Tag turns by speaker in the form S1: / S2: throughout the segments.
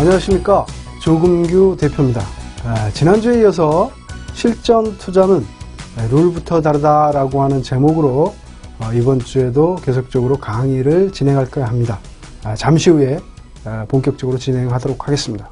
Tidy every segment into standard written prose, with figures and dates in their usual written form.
S1: 안녕하십니까, 조금규 대표입니다. 지난주에 이어서 실전 투자는 룰부터 다르다라고 하는 제목으로 이번 주에도 계속적으로 강의를 진행할까 합니다. 잠시 후에 본격적으로 진행하도록 하겠습니다.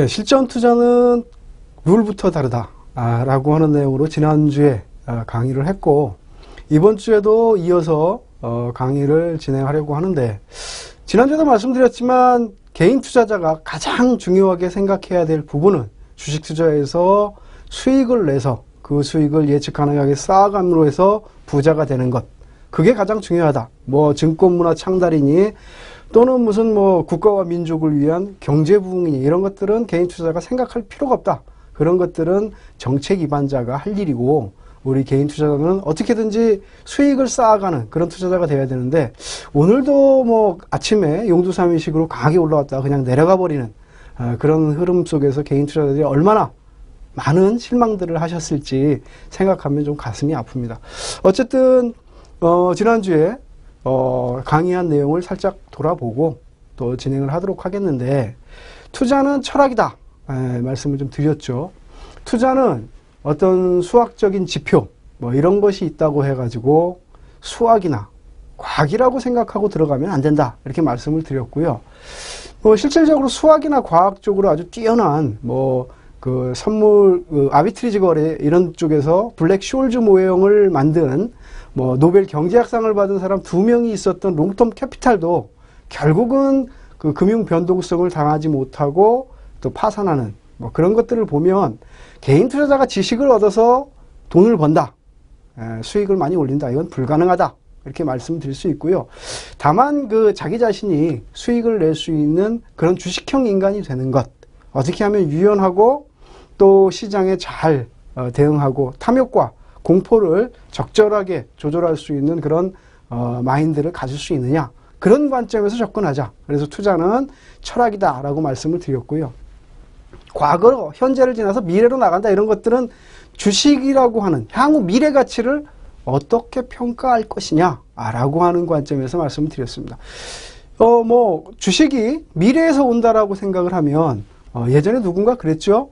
S1: 실전 투자는 룰부터 다르다 라고 하는 내용으로 지난주에 강의를 했고, 이번 주에도 이어서 강의를 진행하려고 하는데, 지난주에도 말씀드렸지만 개인 투자자가 가장 중요하게 생각해야 될 부분은 주식 투자에서 수익을 내서 그 수익을 예측 가능하게 쌓아감으로 해서 부자가 되는 것, 그게 가장 중요하다. 뭐 증권문화 창달이니 또는 무슨 뭐 국가와 민족을 위한 경제 부흥이니 이런 것들은 개인 투자자가 생각할 필요가 없다. 그런 것들은 정책 입안자가 할 일이고, 우리 개인 투자자는 어떻게든지 수익을 쌓아가는 그런 투자자가 돼야 되는데, 오늘도 뭐 아침에 용두삼일식으로 강하게 올라왔다 그냥 내려가 버리는 그런 흐름 속에서 개인 투자자들이 얼마나 많은 실망들을 하셨을지 생각하면 좀 가슴이 아픕니다. 어쨌든 지난주에 강의한 내용을 살짝 돌아보고 또 진행을 하도록 하겠는데, 투자는 철학이다 말씀을 좀 드렸죠. 투자는 어떤 수학적인 지표 뭐 이런 것이 있다고 해가지고 수학이나 과학이라고 생각하고 들어가면 안 된다, 이렇게 말씀을 드렸고요. 실질적으로 수학이나 과학 쪽으로 아주 뛰어난 그 선물 아비트리지 거래 이런 쪽에서 블랙 숄즈 모형을 만든 노벨 경제학상을 받은 사람 2명이 있었던 롱텀 캐피탈도 결국은 그 금융 변동성을 당하지 못하고 또 파산하는 그런 것들을 보면, 개인 투자자가 지식을 얻어서 돈을 번다, 수익을 많이 올린다, 이건 불가능하다, 이렇게 말씀드릴 수 있고요. 다만 그 자기 자신이 수익을 낼 수 있는 그런 주식형 인간이 되는 것, 어떻게 하면 유연하고 또 시장에 잘 대응하고 탐욕과 공포를 적절하게 조절할 수 있는 그런 마인드를 가질 수 있느냐, 그런 관점에서 접근하자. 그래서 투자는 철학이다 라고 말씀을 드렸고요. 과거로 현재를 지나서 미래로 나간다, 이런 것들은 주식이라고 하는 향후 미래 가치를 어떻게 평가할 것이냐 라고 하는 관점에서 말씀을 드렸습니다. 주식이 미래에서 온다라고 생각을 하면, 예전에 누군가 그랬죠.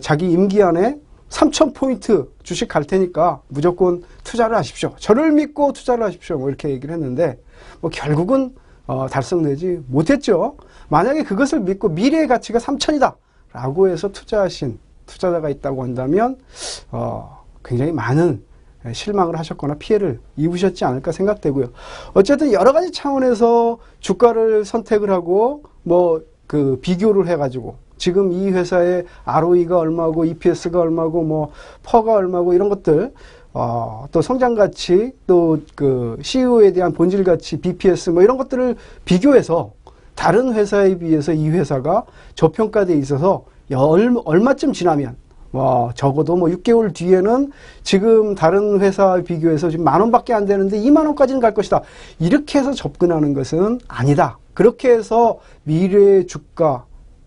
S1: 자기 임기 안에 3,000포인트 주식 갈 테니까 무조건 투자를 하십시오. 저를 믿고 투자를 하십시오. 이렇게 얘기를 했는데, 결국은 달성되지 못했죠. 만약에 그것을 믿고 미래의 가치가 3,000이다 라고 해서 투자하신 투자자가 있다고 한다면 굉장히 많은 실망을 하셨거나 피해를 입으셨지 않을까 생각되고요. 어쨌든 여러 가지 차원에서 주가를 선택을 하고 비교를 해가지고 지금 이 회사의 ROE가 얼마고 EPS가 얼마고 퍼가 얼마고 이런 것들, 또 성장가치, 또 그 CEO에 대한 본질가치, BPS 이런 것들을 비교해서 다른 회사에 비해서 이 회사가 저평가되어 있어서 얼마쯤 지나면 적어도 6개월 뒤에는 지금 다른 회사에 비교해서 지금 10,000원밖에 안 되는데 20,000원까지는 갈 것이다, 이렇게 해서 접근하는 것은 아니다. 그렇게 해서 미래의 주가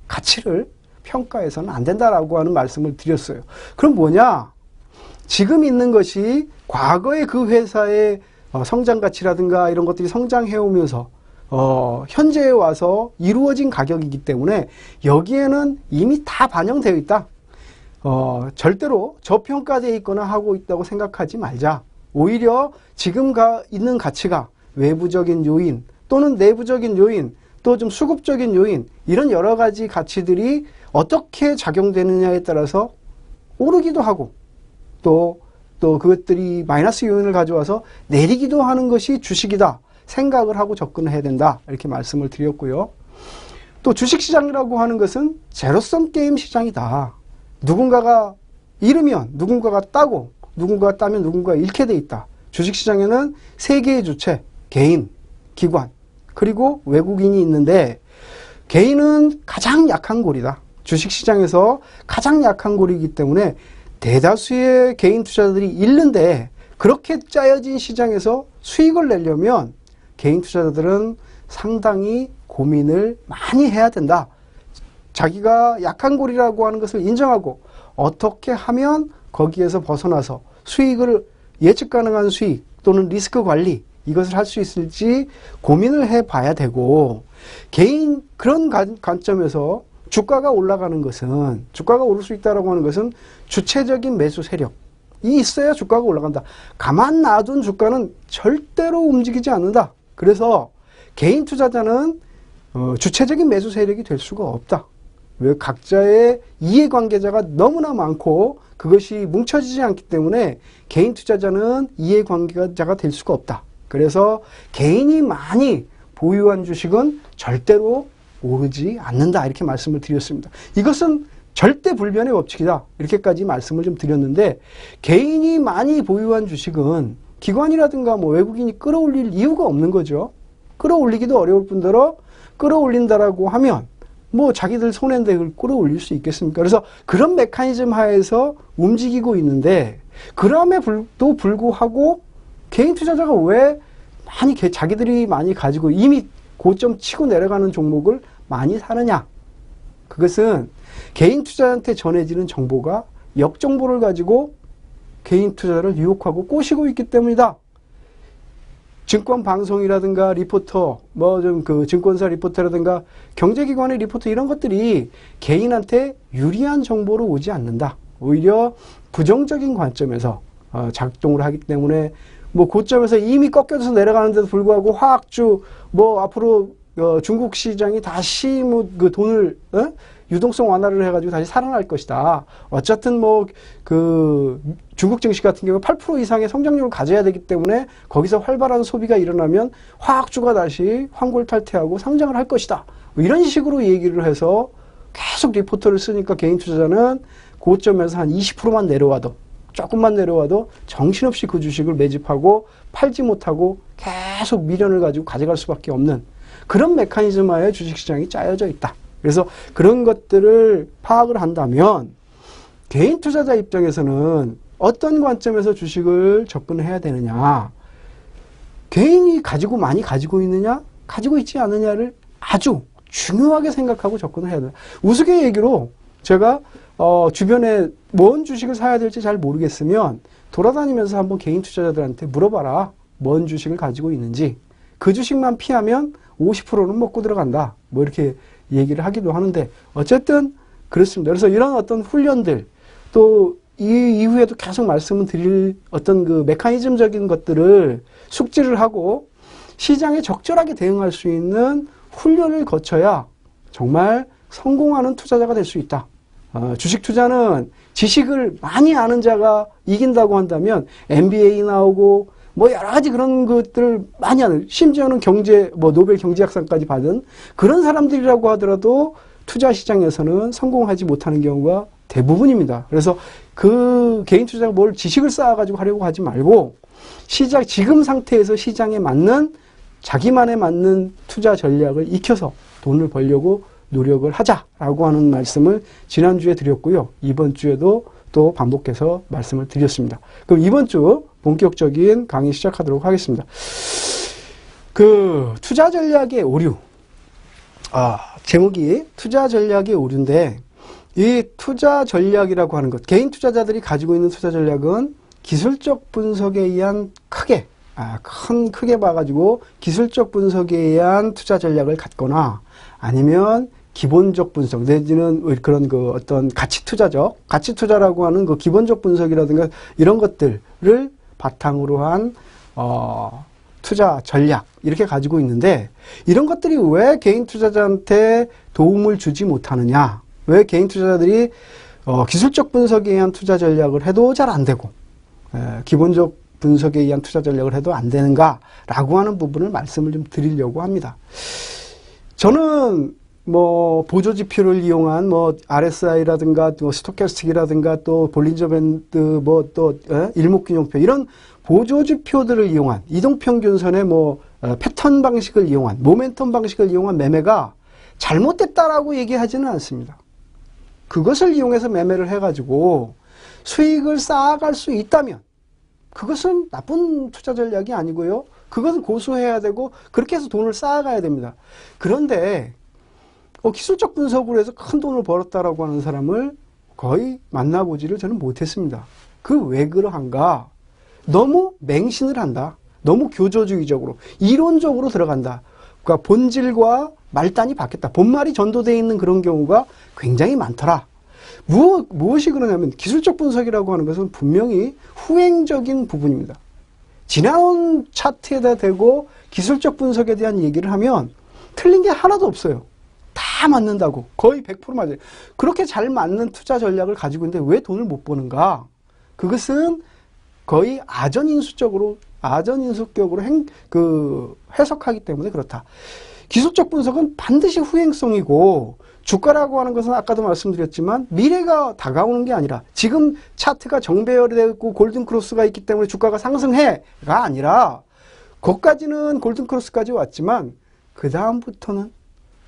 S1: 가치를 평가해서는 안 된다라고 하는 말씀을 드렸어요. 그럼 뭐냐? 지금 있는 것이 과거의 그 회사의 성장 가치라든가 이런 것들이 성장해 오면서 현재에 와서 이루어진 가격이기 때문에 여기에는 이미 다 반영되어 있다. 절대로 저평가되어 있거나 하고 있다고 생각하지 말자. 오히려 지금 있는 가치가 외부적인 요인 또는 내부적인 요인 또 좀 수급적인 요인, 이런 여러 가지 가치들이 어떻게 작용되느냐에 따라서 오르기도 하고 또 그것들이 마이너스 요인을 가져와서 내리기도 하는 것이 주식이다 생각을 하고 접근을 해야 된다, 이렇게 말씀을 드렸고요. 또 주식시장이라고 하는 것은 제로섬 게임 시장이다. 누군가가 잃으면 누군가가 따고, 누군가가 따면 누군가가 잃게 돼 있다. 주식시장에는 세 개의 주체, 개인, 기관, 그리고 외국인이 있는데, 개인은 가장 약한 고리다. 주식시장에서 가장 약한 고리이기 때문에 대다수의 개인 투자자들이 잃는데, 그렇게 짜여진 시장에서 수익을 내려면 개인 투자자들은 상당히 고민을 많이 해야 된다. 자기가 약한 고리라고 하는 것을 인정하고 어떻게 하면 거기에서 벗어나서 수익을, 예측 가능한 수익 또는 리스크 관리, 이것을 할 수 있을지 고민을 해봐야 되고, 개인 그런 관점에서 주가가 올라가는 것은, 주가가 오를 수 있다고 하는 것은 주체적인 매수 세력이 있어야 주가가 올라간다. 가만 놔둔 주가는 절대로 움직이지 않는다. 그래서 개인 투자자는 주체적인 매수 세력이 될 수가 없다. 왜? 각자의 이해관계자가 너무나 많고 그것이 뭉쳐지지 않기 때문에 개인 투자자는 이해관계자가 될 수가 없다. 그래서 개인이 많이 보유한 주식은 절대로 오르지 않는다, 이렇게 말씀을 드렸습니다. 이것은 절대 불변의 법칙이다, 이렇게까지 말씀을 좀 드렸는데, 개인이 많이 보유한 주식은 기관이라든가 뭐 외국인이 끌어올릴 이유가 없는 거죠. 끌어올리기도 어려울 뿐더러 끌어올린다라고 하면 뭐 자기들 손해인데 그걸 끌어올릴 수 있겠습니까? 그래서 그런 메커니즘 하에서 움직이고 있는데, 그럼에도 불구하고 개인 투자자가 왜 자기들이 많이 가지고 이미 고점 치고 내려가는 종목을 많이 사느냐? 그것은 개인 투자자한테 전해지는 정보가 역정보를 가지고 개인 투자자를 유혹하고 꼬시고 있기 때문이다. 증권 방송이라든가 리포터, 증권사 리포터라든가 경제기관의 리포터, 이런 것들이 개인한테 유리한 정보로 오지 않는다. 오히려 부정적인 관점에서 작동을 하기 때문에, 고점에서 이미 꺾여서 내려가는데도 불구하고 화학주, 앞으로 중국 시장이 다시 그 돈을 유동성 완화를 해가지고 다시 살아날 것이다. 어쨌든 중국 증시 같은 경우 8% 이상의 성장률을 가져야 되기 때문에 거기서 활발한 소비가 일어나면 화학주가 다시 환골탈퇴하고 상장을 할 것이다. 이런 식으로 얘기를 해서 계속 리포터를 쓰니까 개인 투자자는 고점에서 한 20%만 내려와도, 조금만 내려와도 정신없이 그 주식을 매집하고 팔지 못하고 계속 미련을 가지고 가져갈 수밖에 없는 그런 메커니즘 하에 주식시장이 짜여져 있다. 그래서 그런 것들을 파악을 한다면 개인 투자자 입장에서는 어떤 관점에서 주식을 접근해야 되느냐, 개인이 많이 가지고 있느냐, 가지고 있지 않느냐를 아주 중요하게 생각하고 접근을 해야 된다. 우스개 얘기로 제가 주변에 뭔 주식을 사야 될지 잘 모르겠으면 돌아다니면서 한번 개인 투자자들한테 물어봐라. 뭔 주식을 가지고 있는지. 그 주식만 피하면 50%는 먹고 들어간다. 이렇게 얘기를 하기도 하는데, 어쨌든 그렇습니다. 그래서 이런 어떤 훈련들, 또 이 이후에도 계속 말씀을 드릴 어떤 그 메커니즘적인 것들을 숙지를 하고 시장에 적절하게 대응할 수 있는 훈련을 거쳐야 정말 성공하는 투자자가 될 수 있다. 주식 투자는 지식을 많이 아는 자가 이긴다고 한다면 MBA 나오고 여러 가지 그런 것들을 많이 하는, 심지어는 노벨 경제학상까지 받은 그런 사람들이라고 하더라도 투자 시장에서는 성공하지 못하는 경우가 대부분입니다. 그래서 그 개인 투자가 뭘 지식을 쌓아가지고 하려고 하지 말고 지금 상태에서 시장에 맞는, 자기만에 맞는 투자 전략을 익혀서 돈을 벌려고 노력을 하자라고 하는 말씀을 지난주에 드렸고요. 이번 주에도 또 반복해서 말씀을 드렸습니다. 그럼 이번 주 본격적인 강의 시작하도록 하겠습니다. 그 투자 전략의 오류. 제목이 투자 전략의 오류인데, 이 투자 전략이라고 하는 것, 개인 투자자들이 가지고 있는 투자 전략은 기술적 분석에 의한 크게 봐가지고 기술적 분석에 의한 투자 전략을 갖거나, 아니면 기본적 분석 내지는 그런 그 어떤 가치 투자라고 하는 그 기본적 분석이라든가 이런 것들을 바탕으로 한 투자 전략 이렇게 가지고 있는데 이런 것들이 왜 개인 투자자한테 도움을 주지 못하느냐, 왜 개인 투자자들이 기술적 분석에 의한 투자 전략을 해도 잘 안 되고 기본적 분석에 의한 투자 전략을 해도 안 되는가라고 하는 부분을 말씀을 좀 드리려고 합니다. 저는 뭐 보조 지표를 이용한 뭐 RSI라든가 또 스토캐스틱이라든가 또 볼린저 밴드 뭐 또 일목균형표 이런 보조 지표들을 이용한 이동평균선의 뭐 패턴 방식을 이용한 모멘텀 방식을 이용한 매매가 잘못됐다라고 얘기하지는 않습니다. 그것을 이용해서 매매를 해가지고 수익을 쌓아갈 수 있다면 그것은 나쁜 투자 전략이 아니고요. 그것은 고수해야 되고 그렇게 해서 돈을 쌓아가야 됩니다. 그런데 기술적 분석으로 해서 큰 돈을 벌었다라고 하는 사람을 거의 만나보지를 저는 못했습니다. 그 왜 그러한가? 너무 맹신을 한다. 너무 교조주의적으로 이론적으로 들어간다. 그러니까 본질과 말단이 바뀌었다. 본말이 전도되어 있는 그런 경우가 굉장히 많더라. 무엇이 그러냐면 기술적 분석이라고 하는 것은 분명히 후행적인 부분입니다. 지나온 차트에다 대고 기술적 분석에 대한 얘기를 하면 틀린 게 하나도 없어요. 다 맞는다고. 거의 100% 맞아요. 그렇게 잘 맞는 투자 전략을 가지고 있는데 왜 돈을 못 버는가? 그것은 거의 아전인수격으로 해석하기 때문에 그렇다. 기술적 분석은 반드시 후행성이고 주가라고 하는 것은 아까도 말씀드렸지만 미래가 다가오는 게 아니라 지금 차트가 정배열이 되고 골든크로스가 있기 때문에 주가가 상승해가 아니라 거기까지는 골든크로스까지 왔지만 그 다음부터는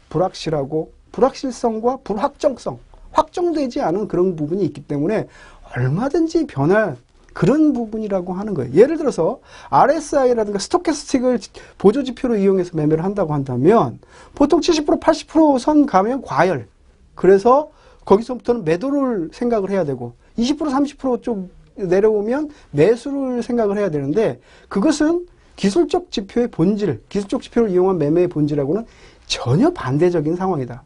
S1: 불확실하고 불확실성과 불확정성, 확정되지 않은 그런 부분이 있기 때문에 얼마든지 변할 그런 부분이라고 하는 거예요. 예를 들어서 RSI라든가 스토캐스틱을 보조지표로 이용해서 매매를 한다고 한다면 보통 70% 80% 선 가면 과열. 그래서 거기서부터는 매도를 생각을 해야 되고 20% 30% 내려오면 매수를 생각을 해야 되는데 그것은 기술적 지표의 본질, 기술적 지표를 이용한 매매의 본질하고는 전혀 반대적인 상황이다.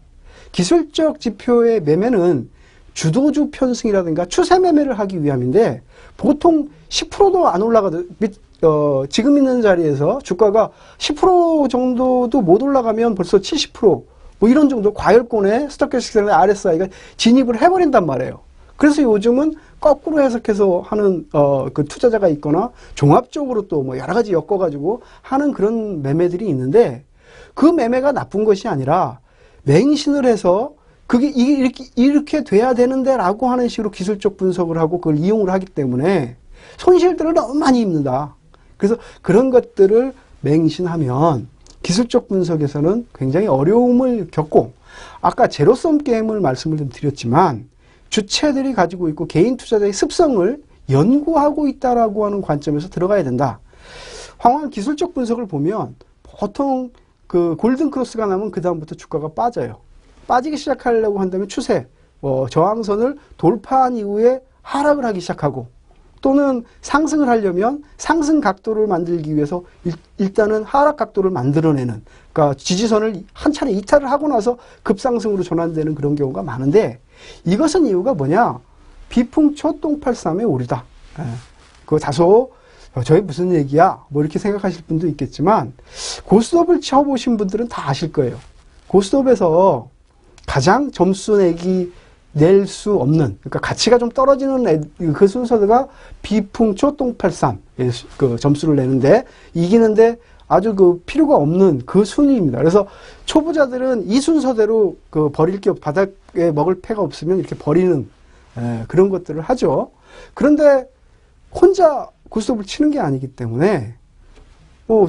S1: 기술적 지표의 매매는 주도주 편승이라든가 추세 매매를 하기 위함인데 보통 10%도 안 올라가도 지금 있는 자리에서 주가가 10% 정도도 못 올라가면 벌써 70% 뭐 이런 정도 과열권에 스토캐스틱이나 RSI가 진입을 해버린단 말이에요. 그래서 요즘은 거꾸로 해석해서 하는 그 투자자가 있거나 종합적으로 또 뭐 여러 가지 엮어가지고 하는 그런 매매들이 있는데 그 매매가 나쁜 것이 아니라 맹신을 해서 그게 이렇게 돼야 되는데 라고 하는 식으로 기술적 분석을 하고 그걸 이용을 하기 때문에 손실들을 너무 많이 입는다. 그래서 그런 것들을 맹신하면 기술적 분석에서는 굉장히 어려움을 겪고 아까 제로섬 게임을 말씀을 좀 드렸지만 주체들이 가지고 있고 개인 투자자의 습성을 연구하고 있다라고 하는 관점에서 들어가야 된다. 황황한 기술적 분석을 보면 보통 그 골든크로스가 나면 그 다음부터 주가가 빠져요. 빠지기 시작하려고 한다면 추세, 저항선을 돌파한 이후에 하락을 하기 시작하고 또는 상승을 하려면 상승 각도를 만들기 위해서 일단은 하락 각도를 만들어내는 그러니까 지지선을 한 차례 이탈을 하고 나서 급상승으로 전환되는 그런 경우가 많은데 이것은 이유가 뭐냐? 비풍초 똥팔삼의 오류다. 그거 다소 저희 무슨 얘기야? 뭐 이렇게 생각하실 분도 있겠지만 고스톱을 쳐보신 분들은 다 아실 거예요. 고스톱에서 가장 점수 낼 수 없는, 그러니까 가치가 좀 떨어지는 그 순서가 비풍초 똥팔삼 그 점수를 내는데 이기는데 아주 그 필요가 없는 그 순위입니다. 그래서 초보자들은 이 순서대로 그 버릴 게 바닥에 먹을 패가 없으면 이렇게 버리는 그런 것들을 하죠. 그런데 혼자 고스톱을 치는 게 아니기 때문에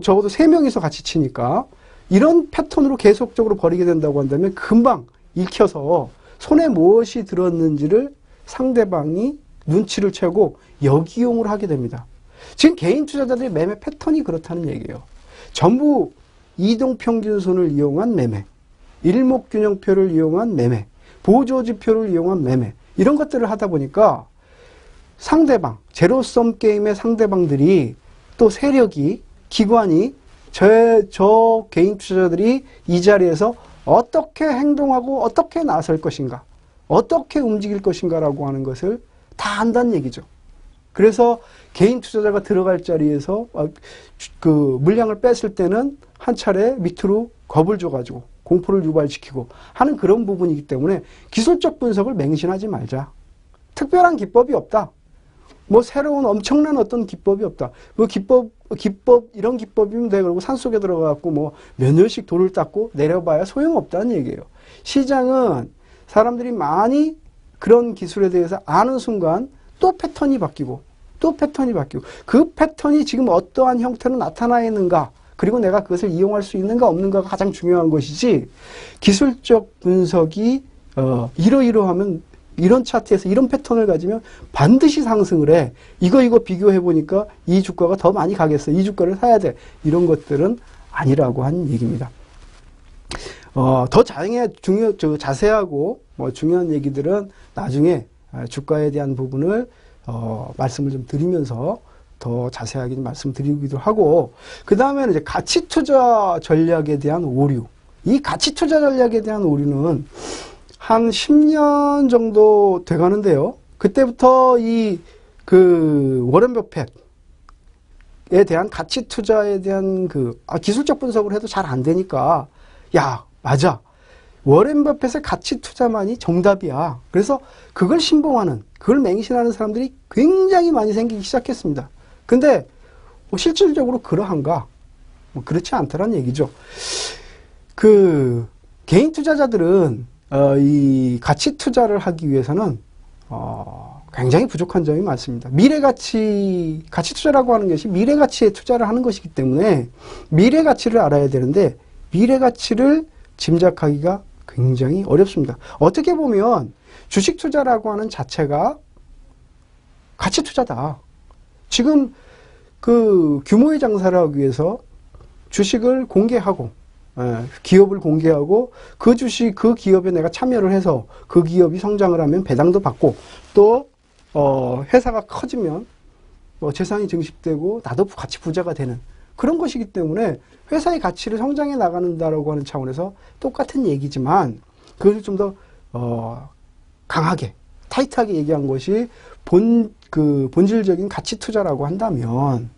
S1: 적어도 3명이서 같이 치니까 이런 패턴으로 계속적으로 버리게 된다고 한다면 금방 읽혀서 손에 무엇이 들었는지를 상대방이 눈치를 채고 역이용을 하게 됩니다. 지금 개인 투자자들의 매매 패턴이 그렇다는 얘기예요. 전부 이동평균선을 이용한 매매, 일목균형표를 이용한 매매, 보조지표를 이용한 매매 이런 것들을 하다 보니까 상대방, 제로섬 게임의 상대방들이 또 세력이, 기관이 저 개인 투자자들이 이 자리에서 어떻게 행동하고 어떻게 나설 것인가, 어떻게 움직일 것인가 라고 하는 것을 다 안다는 얘기죠. 그래서 개인 투자자가 들어갈 자리에서 그 물량을 뺐을 때는 한 차례 밑으로 겁을 줘가지고 공포를 유발시키고 하는 그런 부분이기 때문에 기술적 분석을 맹신하지 말자. 특별한 기법이 없다. 뭐 새로운 엄청난 어떤 기법이 없다. 뭐 기법 이런 기법이면 돼. 그리고 산속에 들어가갖고 뭐 몇 년씩 돌을 닦고 내려봐야 소용없다는 얘기예요. 시장은 사람들이 많이 그런 기술에 대해서 아는 순간 또 패턴이 바뀌고 그 패턴이 지금 어떠한 형태로 나타나 있는가, 그리고 내가 그것을 이용할 수 있는가 없는가가 가장 중요한 것이지, 기술적 분석이 이러이러하면 이런 차트에서 이런 패턴을 가지면 반드시 상승을 해. 이거 비교해 보니까 이 주가가 더 많이 가겠어. 이 주가를 사야 돼. 이런 것들은 아니라고 한 얘기입니다. 더 자세하고 뭐 중요한 얘기들은 나중에 주가에 대한 부분을 말씀을 좀 드리면서 더 자세하게 좀 말씀드리기도 하고, 그 다음에는 이제 가치 투자 전략에 대한 오류. 이 가치 투자 전략에 대한 오류는 한 10년 정도 돼 가는데요. 그때부터 워런 버핏에 대한 가치 투자에 대한 기술적 분석을 해도 잘 안 되니까, 야, 맞아. 워런 버핏의 가치 투자만이 정답이야. 그래서 그걸 신봉하는, 그걸 맹신하는 사람들이 굉장히 많이 생기기 시작했습니다. 근데 실질적으로 그러한가? 뭐 그렇지 않다는 얘기죠. 개인 투자자들은 이 가치 투자를 하기 위해서는 굉장히 부족한 점이 많습니다. 가치 투자라고 하는 것이 미래 가치에 투자를 하는 것이기 때문에 미래 가치를 알아야 되는데, 미래 가치를 짐작하기가 굉장히 어렵습니다. 어떻게 보면 주식 투자라고 하는 자체가 가치 투자다. 지금 규모의 장사를 하기 위해서 주식을 공개하고, 기업을 공개하고, 그 기업에 내가 참여를 해서 그 기업이 성장을 하면 배당도 받고, 또 회사가 커지면 재산이 증식되고 나도 같이 부자가 되는 그런 것이기 때문에 회사의 가치를 성장해 나가는다라고 하는 차원에서 똑같은 얘기지만, 그것을 좀 더 강하게 타이트하게 얘기한 것이 본질적인 가치 투자라고 한다면,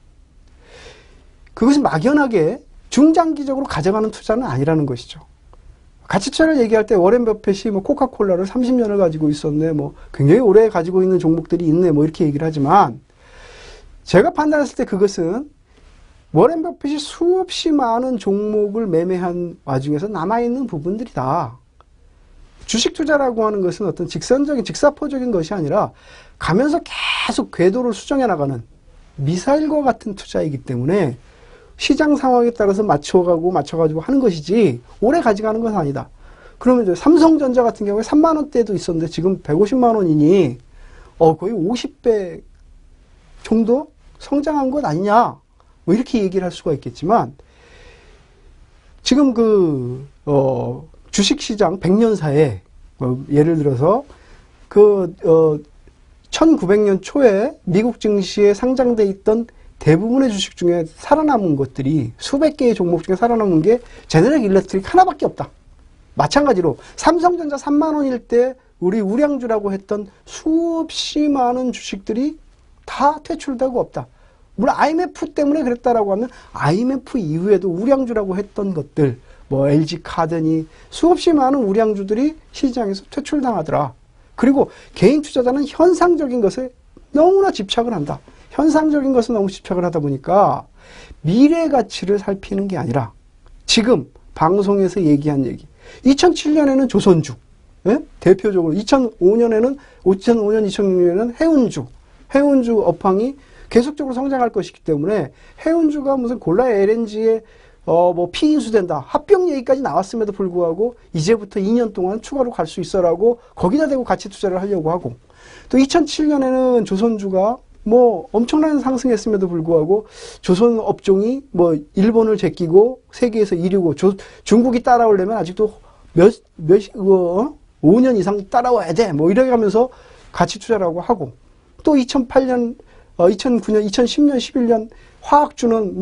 S1: 그것이 막연하게 중장기적으로 가져가는 투자는 아니라는 것이죠. 가치 투자를 얘기할 때 워렌 버핏이 코카콜라를 30년을 가지고 있었네, 굉장히 오래 가지고 있는 종목들이 있네, 이렇게 얘기를 하지만, 제가 판단했을 때 그것은 워렌 버핏이 수없이 많은 종목을 매매한 와중에서 남아있는 부분들이다. 주식 투자라고 하는 것은 어떤 직사포적인 것이 아니라 가면서 계속 궤도를 수정해 나가는 미사일과 같은 투자이기 때문에 시장 상황에 따라서 맞춰가지고 하는 것이지 오래 가져가는 것은 아니다. 그러면 이제 삼성전자 같은 경우에 3만 원대도 있었는데 지금 150만 원이니 거의 50배 정도 성장한 것 아니냐, 이렇게 얘기를 할 수가 있겠지만, 지금 주식시장 100년사에 예를 들어서 1900년 초에 미국 증시에 상장돼 있던 대부분의 주식 중에 살아남은 것들이, 수백 개의 종목 중에 살아남은 게 제네럴 일렉트릭 하나밖에 없다. 마찬가지로 삼성전자 3만 원일 때 우리 우량주라고 했던 수없이 많은 주식들이 다 퇴출되고 없다. 물론 IMF 때문에 그랬다라고 하면 IMF 이후에도 우량주라고 했던 것들, LG카드니 수없이 많은 우량주들이 시장에서 퇴출당하더라. 그리고 개인 투자자는 현상적인 것에 너무나 집착을 한다. 현상적인 것에 너무 집착을 하다 보니까 미래 가치를 살피는 게 아니라 지금 방송에서 얘기한 얘기, 2007년에는 조선주, 대표적으로 2005년, 2006년에는 해운주 업황이 계속적으로 성장할 것이기 때문에, 해운주가 무슨 골라 LNG에 피인수된다, 합병 얘기까지 나왔음에도 불구하고 이제부터 2년 동안 추가로 갈 수 있어라고 거기다 대고 가치 투자를 하려고 하고, 또 2007년에는 조선주가 엄청난 상승했음에도 불구하고 조선 업종이 일본을 제끼고 세계에서 1위고 중국이 따라오려면 아직도 5년 이상 따라와야 돼, 이렇게 하면서 가치 투자라고 하고, 또 2008년 2009년, 2010년, 11년 화학주는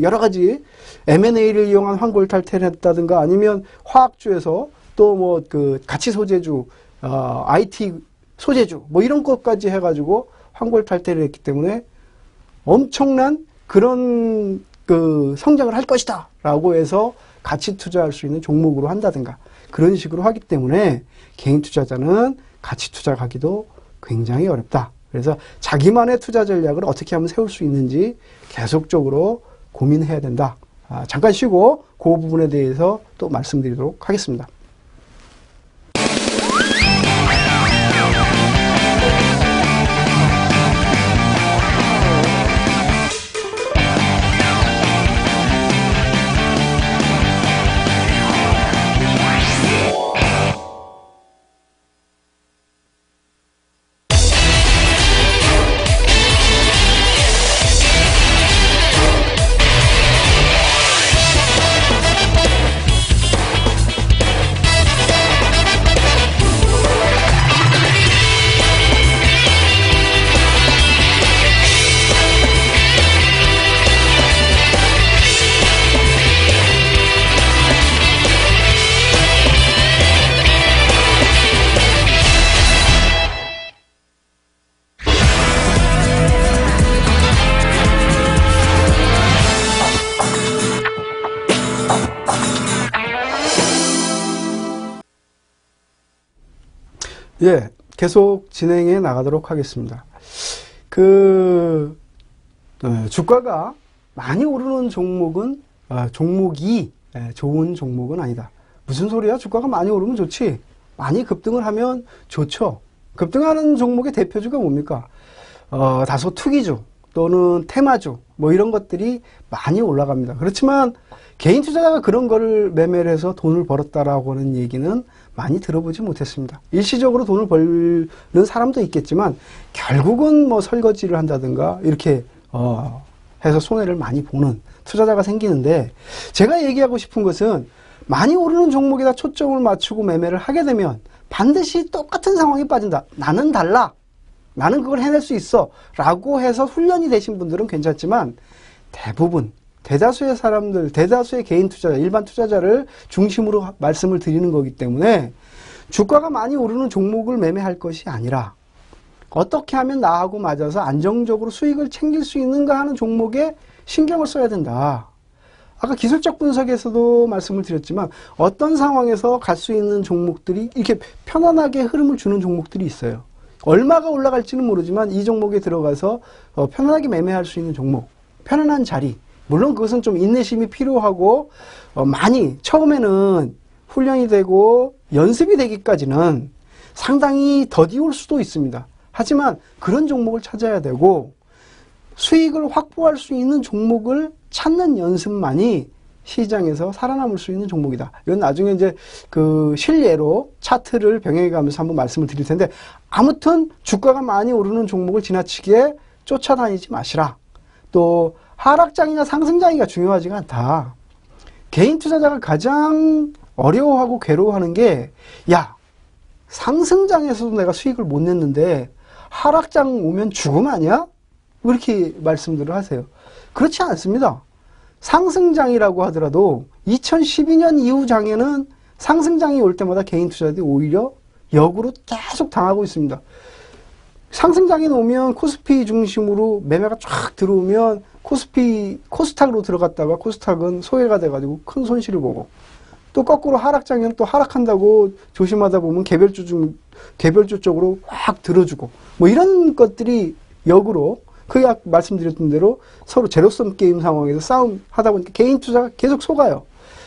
S1: 여러 가지 M&A를 이용한 환골 탈퇴를 했다든가, 아니면 화학주에서 또 가치 소재주, IT 소재주, 이런 것까지 해가지고 환골탈태를 했기 때문에 엄청난 그런 그 성장을 할 것이다 라고 해서 가치 투자할 수 있는 종목으로 한다든가 그런 식으로 하기 때문에 개인 투자자는 가치 투자하기도 굉장히 어렵다. 그래서 자기만의 투자 전략을 어떻게 하면 세울 수 있는지 계속적으로 고민해야 된다. 잠깐 쉬고 그 부분에 대해서 또 말씀드리도록 하겠습니다. 예, 계속 진행해 나가도록 하겠습니다. 주가가 많이 오르는 종목은, 종목이 좋은 종목은 아니다. 무슨 소리야? 주가가 많이 오르면 좋지. 많이 급등을 하면 좋죠. 급등하는 종목의 대표주가 뭡니까? 다소 투기주 또는 테마주 뭐 이런 것들이 많이 올라갑니다. 그렇지만 개인 투자자가 그런 거를 매매를 해서 돈을 벌었다라고 하는 얘기는 많이 들어보지 못했습니다. 일시적으로 돈을 벌는 사람도 있겠지만 결국은 뭐 설거지를 한다든가 이렇게 해서 손해를 많이 보는 투자자가 생기는데, 제가 얘기하고 싶은 것은 많이 오르는 종목에다 초점을 맞추고 매매를 하게 되면 반드시 똑같은 상황에 빠진다. 나는 달라. 나는 그걸 해낼 수 있어. 라고 해서 훈련이 되신 분들은 괜찮지만 대부분 대다수의 사람들, 대다수의 개인 투자자, 일반 투자자를 중심으로 말씀을 드리는 거기 때문에 주가가 많이 오르는 종목을 매매할 것이 아니라 어떻게 하면 나하고 맞아서 안정적으로 수익을 챙길 수 있는가 하는 종목에 신경을 써야 된다. 아까 기술적 분석에서도 말씀을 드렸지만 어떤 상황에서 갈 수 있는 종목들이 이렇게 편안하게 흐름을 주는 종목들이 있어요. 얼마가 올라갈지는 모르지만 이 종목에 들어가서 편안하게 매매할 수 있는 종목, 편안한 자리. 물론 그것은 좀 인내심이 필요하고 많이 처음에는 훈련이 되고 연습이 되기까지는 상당히 더디올 수도 있습니다. 하지만 그런 종목을 찾아야 되고 수익을 확보할 수 있는 종목을 찾는 연습만이 시장에서 살아남을 수 있는 종목이다. 이건 나중에 이제 그 실례로 차트를 병행해 가면서 한번 말씀을 드릴 텐데, 아무튼 주가가 많이 오르는 종목을 지나치게 쫓아다니지 마시라. 또 하락장이나 상승장이가 중요하지가 않다. 개인 투자자가 가장 어려워하고 괴로워하는 게, 야, 상승장에서도 내가 수익을 못 냈는데 하락장 오면 죽음 아니야? 이렇게 말씀들을 하세요. 그렇지 않습니다. 상승장이라고 하더라도 2012년 이후 장에는 상승장이 올 때마다 개인 투자자들이 오히려 역으로 계속 당하고 있습니다. 상승장이 오면 코스피 중심으로 매매가 쫙 들어오면 코스닥으로 들어갔다가 코스닥은 소외가 돼가지고 큰 손실을 보고, 또 거꾸로 하락장에는 또 하락한다고 조심하다 보면 개별주 쪽으로 확 들어주고, 뭐 이런 것들이 역으로, 아까 말씀드렸던 대로 서로 제로섬 게임 상황에서 싸움 하다 보니까 개인 투자가 계속 속아요.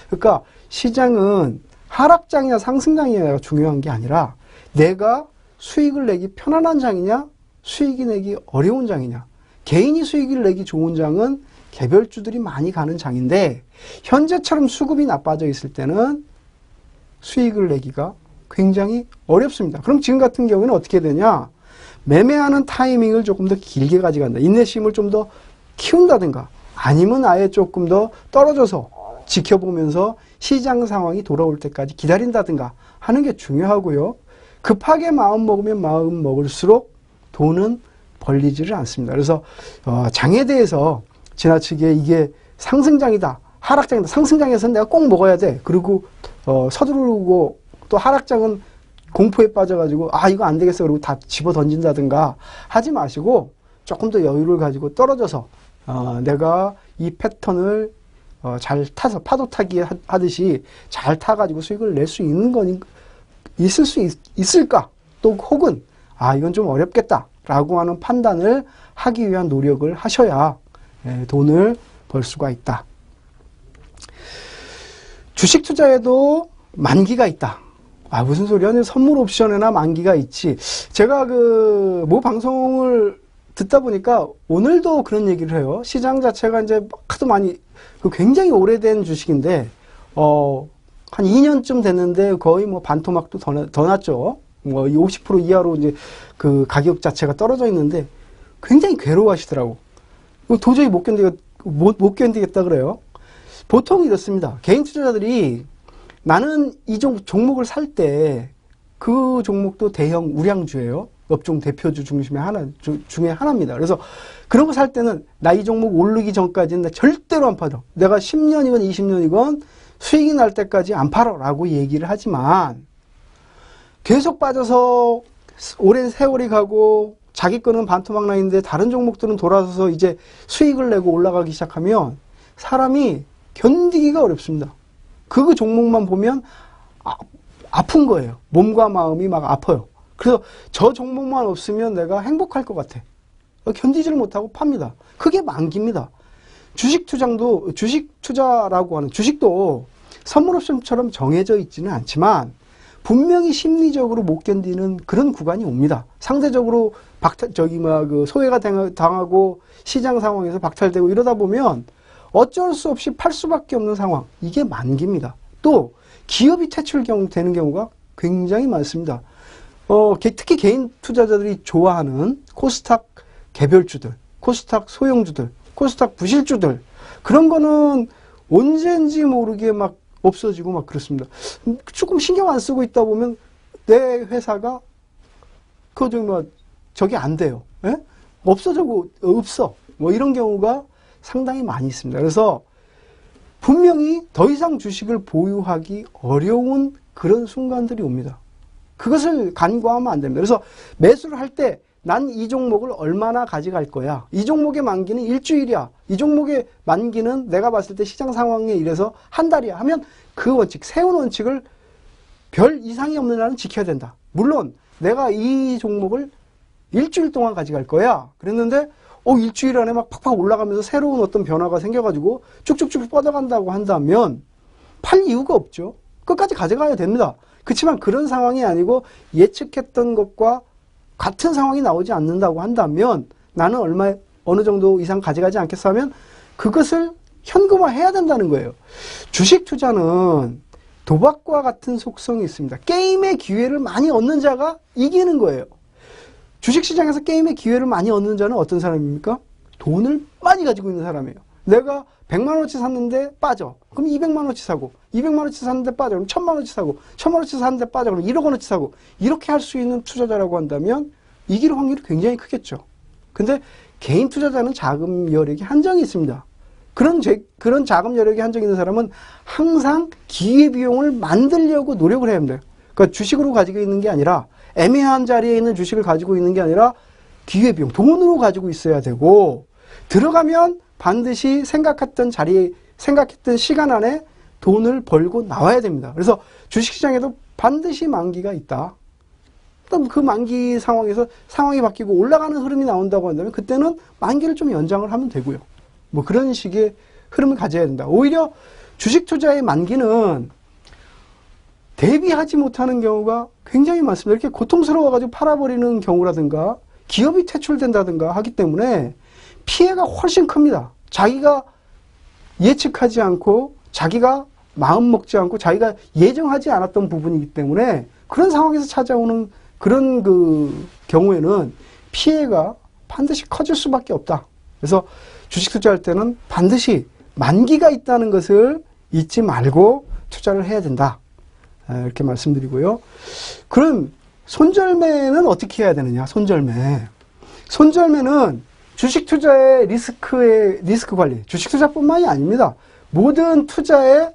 S1: 그러니까 시장은 하락장이나 상승장이냐가 중요한 게 아니라 내가 수익을 내기 편안한 장이냐, 수익이 내기 어려운 장이냐. 개인이 수익을 내기 좋은 장은 개별주들이 많이 가는 장인데, 현재처럼 수급이 나빠져 있을 때는 수익을 내기가 굉장히 어렵습니다. 그럼 지금 같은 경우는 어떻게 되냐? 매매하는 타이밍을 조금 더 길게 가져간다. 인내심을 좀 더 키운다든가, 아니면 아예 조금 더 떨어져서 지켜보면서 시장 상황이 돌아올 때까지 기다린다든가 하는 게 중요하고요. 급하게 마음 먹으면 마음 먹을수록 돈은 벌리지를 않습니다. 그래서 장에 대해서 지나치게 이게 상승장이다, 하락장이다, 상승장에서는 내가 꼭 먹어야 돼, 그리고 서두르고 또 하락장은 공포에 빠져가지고 이거 안 되겠어 그리고 다 집어 던진다든가 하지 마시고 조금 더 여유를 가지고 떨어져서 내가 이 패턴을 잘 타서 파도 타기 하듯이 잘 타가지고 수익을 낼 수 있는 거니 있을 수 있을까? 또 혹은 이건 좀 어렵겠다 라고 하는 판단을 하기 위한 노력을 하셔야 돈을 벌 수가 있다. 주식 투자에도 만기가 있다. 무슨 소리야? 선물 옵션에나 만기가 있지. 제가 모 방송을 듣다 보니까 오늘도 그런 얘기를 해요. 시장 자체가 이제 하도 많이 굉장히 오래된 주식인데 한 2년쯤 됐는데 거의 반토막도 더 났죠. 50% 이하로 이제 그 가격 자체가 떨어져 있는데 굉장히 괴로워하시더라고. 도저히 못 견디겠다 그래요. 보통 이렇습니다. 개인 투자자들이 나는 이 종목을 살 때 그 종목도 대형 우량주예요. 업종 대표주 중에 하나입니다. 그래서 그런 거 살 때는 나 이 종목 오르기 전까지는 나 절대로 안 팔아. 내가 10년이건 20년이건 수익이 날 때까지 안 팔아 라고 얘기를 하지만 계속 빠져서 오랜 세월이 가고 자기 거는 반토막 나 있는데 다른 종목들은 돌아서서 이제 수익을 내고 올라가기 시작하면 사람이 견디기가 어렵습니다. 그 종목만 보면 아픈 거예요. 몸과 마음이 막 아파요. 그래서 저 종목만 없으면 내가 행복할 것 같아. 견디지를 못하고 팝니다. 그게 만기입니다. 주식 투자라고 하는 주식도 선물 옵션처럼 정해져 있지는 않지만 분명히 심리적으로 못 견디는 그런 구간이 옵니다. 상대적으로 소외가 당하고 시장 상황에서 박탈되고 이러다 보면 어쩔 수 없이 팔 수밖에 없는 상황. 이게 만기입니다. 또 기업이 퇴출되는 경우가 굉장히 많습니다. 특히 개인 투자자들이 좋아하는 코스닥 개별주들, 코스닥 소형주들, 코스닥 부실주들 그런 거는 언제인지 모르게 막 없어지고 막 그렇습니다. 조금 신경 안 쓰고 있다 보면 내 회사가 저게 안 돼요. 예? 없어. 이런 경우가 상당히 많이 있습니다. 그래서 분명히 더 이상 주식을 보유하기 어려운 그런 순간들이 옵니다. 그것을 간과하면 안 됩니다. 그래서 매수를 할 때 난 이 종목을 얼마나 가져갈 거야. 이 종목의 만기는 일주일이야. 이 종목의 만기는 내가 봤을 때 시장 상황에 이래서 한 달이야 하면 그 원칙, 세운 원칙을 별 이상이 없는 한은 지켜야 된다. 물론 내가 이 종목을 일주일 동안 가져갈 거야. 그랬는데 일주일 안에 막 팍팍 올라가면서 새로운 어떤 변화가 생겨가지고 쭉쭉쭉 뻗어간다고 한다면 팔 이유가 없죠. 끝까지 가져가야 됩니다. 그렇지만 그런 상황이 아니고 예측했던 것과 같은 상황이 나오지 않는다고 한다면 나는 어느 정도 이상 가져가지 않겠어 하면 그것을 현금화해야 된다는 거예요. 주식 투자는 도박과 같은 속성이 있습니다. 게임의 기회를 많이 얻는 자가 이기는 거예요. 주식시장에서 게임의 기회를 많이 얻는 자는 어떤 사람입니까? 돈을 많이 가지고 있는 사람이에요. 내가 100만원어치 샀는데 빠져. 그럼 200만원어치 사고, 200만원어치 샀는데 빠져. 그럼 1000만원어치 사고, 1000만원어치 샀는데 빠져. 그럼 1억원어치 사고. 이렇게 할 수 있는 투자자라고 한다면 이길 확률이 굉장히 크겠죠. 근데 개인 투자자는 자금 여력이 한정이 있습니다. 그런 자금 여력이 한정이 있는 사람은 항상 기회비용을 만들려고 노력을 해야 합니다. 그러니까 주식으로 가지고 있는 게 아니라 애매한 자리에 있는 주식을 가지고 있는 게 아니라 기회비용, 돈으로 가지고 있어야 되고 들어가면 반드시 생각했던 시간 안에 돈을 벌고 나와야 됩니다. 그래서 주식시장에도 반드시 만기가 있다. 그럼 그 만기 상황에서 상황이 바뀌고 올라가는 흐름이 나온다고 한다면 그때는 만기를 좀 연장을 하면 되고요. 그런 식의 흐름을 가져야 된다. 오히려 주식 투자의 만기는 대비하지 못하는 경우가 굉장히 많습니다. 이렇게 고통스러워가지고 팔아버리는 경우라든가 기업이 퇴출된다든가 하기 때문에 피해가 훨씬 큽니다. 자기가 예측하지 않고 자기가 마음 먹지 않고 자기가 예정하지 않았던 부분이기 때문에 그런 상황에서 찾아오는 그런 경우에는 피해가 반드시 커질 수밖에 없다. 그래서 주식 투자할 때는 반드시 만기가 있다는 것을 잊지 말고 투자를 해야 된다. 이렇게 말씀드리고요. 그럼 손절매는 어떻게 해야 되느냐? 손절매는 주식 투자의 리스크 관리, 주식 투자뿐만이 아닙니다. 모든 투자의